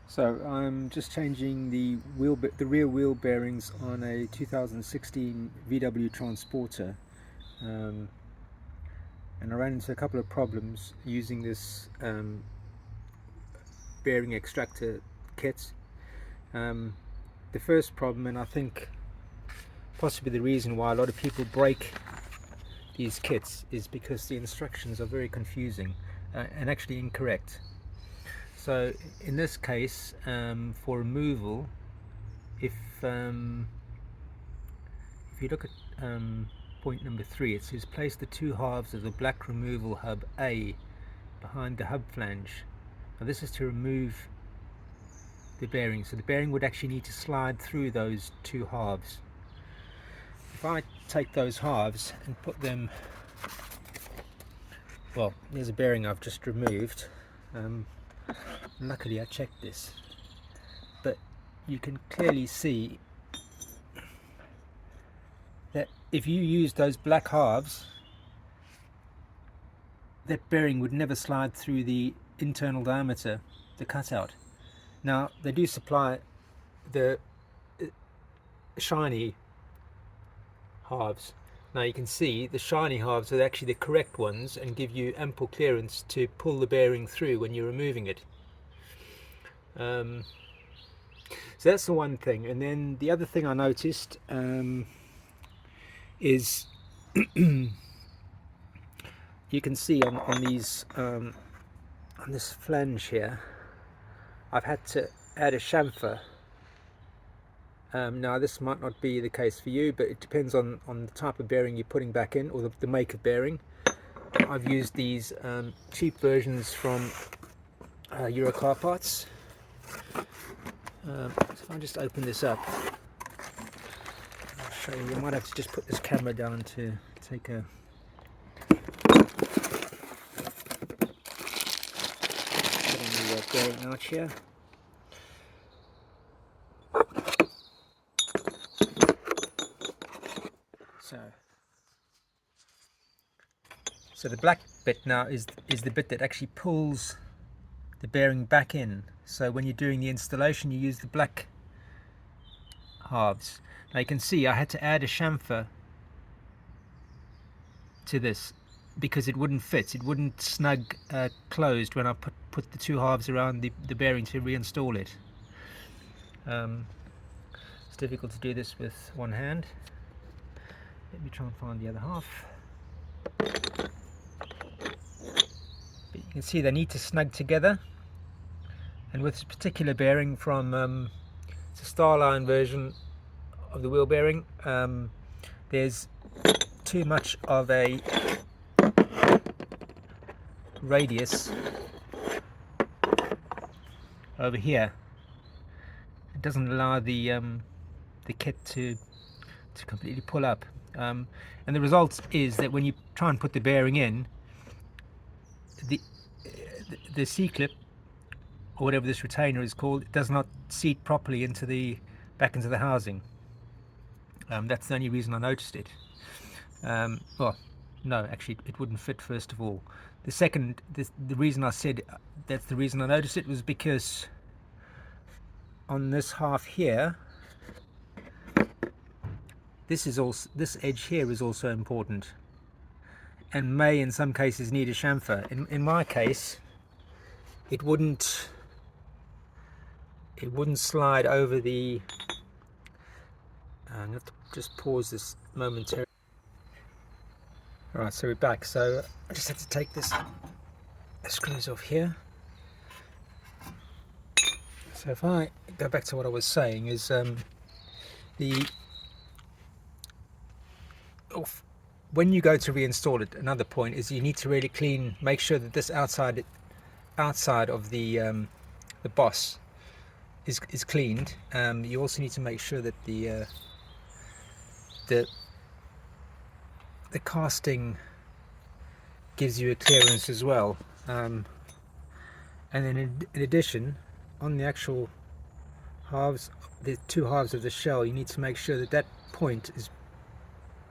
So I'm just changing the rear wheel bearings on a 2016 VW Transporter, um, and I ran into a couple of problems using this bearing extractor kit. The first problem, and I think possibly the reason why a lot of people break these kits, is because the instructions are very confusing and actually incorrect. So in this case, for removal, if you look at point number 3, it says place the two halves of the black removal hub A behind the hub flange. Now this is to remove the bearing, so the bearing would actually need to slide through those two halves. If I take those halves and put them, well, there's a bearing I've just removed. Luckily I checked this, but you can clearly see that if you use those black halves, that bearing would never slide through the internal diameter, the cutout. Now they do supply the shiny halves. Now you can see the shiny halves are actually the correct ones and give you ample clearance to pull the bearing through when you're removing it. So that's the one thing. And then the other thing I noticed is you can see on these on this flange here, I've had to add a chamfer. Now this might not be the case for you, but it depends on the type of bearing you're putting back in, or the make of bearing. I've used these cheap versions from Euro car parts. So if I just open this up, I'll show you. I might have to just put this camera down to take a getting the bearing out here. So the black bit now is the bit that actually pulls the bearing back in. So when you're doing the installation, you use the black halves. Now you can see I had to add a chamfer to this because it wouldn't fit. It wouldn't snug closed when I put the two halves around the bearing to reinstall it. It's difficult to do this with one hand. Let me try and find the other half. But you can see they need to snug together, and with this particular bearing from it's a Starline version of the wheel bearing, there's too much of a radius over here. It doesn't allow the kit to completely pull up, and the result is that when you try and put the bearing in, the C-clip, or whatever this retainer is called, it does not seat properly back into the housing. That's the only reason I noticed it. Well, no, actually it wouldn't fit, first of all. The second, the reason I said that's the reason I noticed it was because on this half here, this edge here is also important, and may in some cases need a chamfer. In my case, it wouldn't slide over the. I'm going to have to just pause this momentarily. Alright, so we're back. So I just had to take the screws off here. So if I go back to what I was saying, is when you go to reinstall it, another point is you need to really make sure that this outside of the boss is cleaned. You also need to make sure that the casting gives you a clearance as well, and then in addition, on the actual halves, the two halves of the shell, you need to make sure that that point is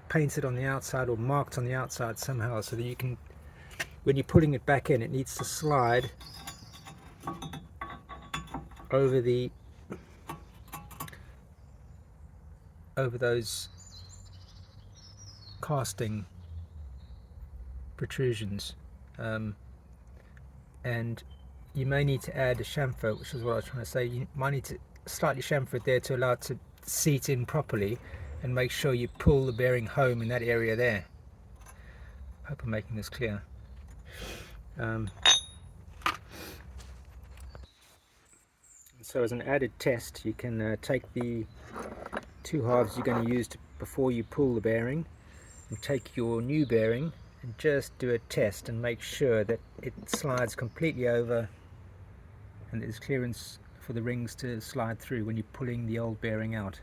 painted on the outside or marked on the outside somehow, so that you can, when you're putting it back in, it needs to slide over those casting protrusions, and you may need to add a chamfer, which is what I was trying to say. You might need to slightly chamfer it there to allow it to seat in properly, and make sure you pull the bearing home in that area there. I hope I'm making this clear. So as an added test, you can take the two halves you're going to use before you pull the bearing, and take your new bearing and just do a test and make sure that it slides completely over and there's clearance for the rings to slide through when you're pulling the old bearing out.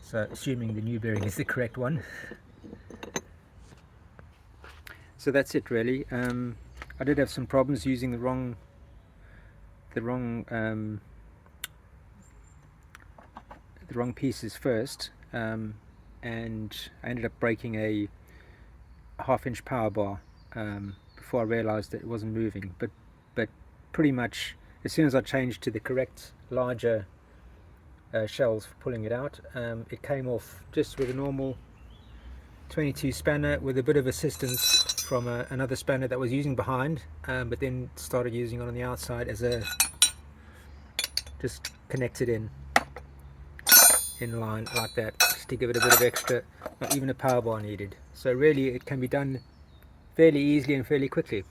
So assuming the new bearing is the correct one. So that's it really. I did have some problems using the wrong pieces first, and I ended up breaking a 1/2-inch power bar before I realized that it wasn't moving, but pretty much as soon as I changed to the correct larger shells for pulling it out, it came off just with a normal 22 spanner with a bit of assistance from another spanner that was using behind, but then started using it on the outside as a just connected in line like that, just to give it a bit of extra. Not even a power bar needed. So really it can be done fairly easily and fairly quickly.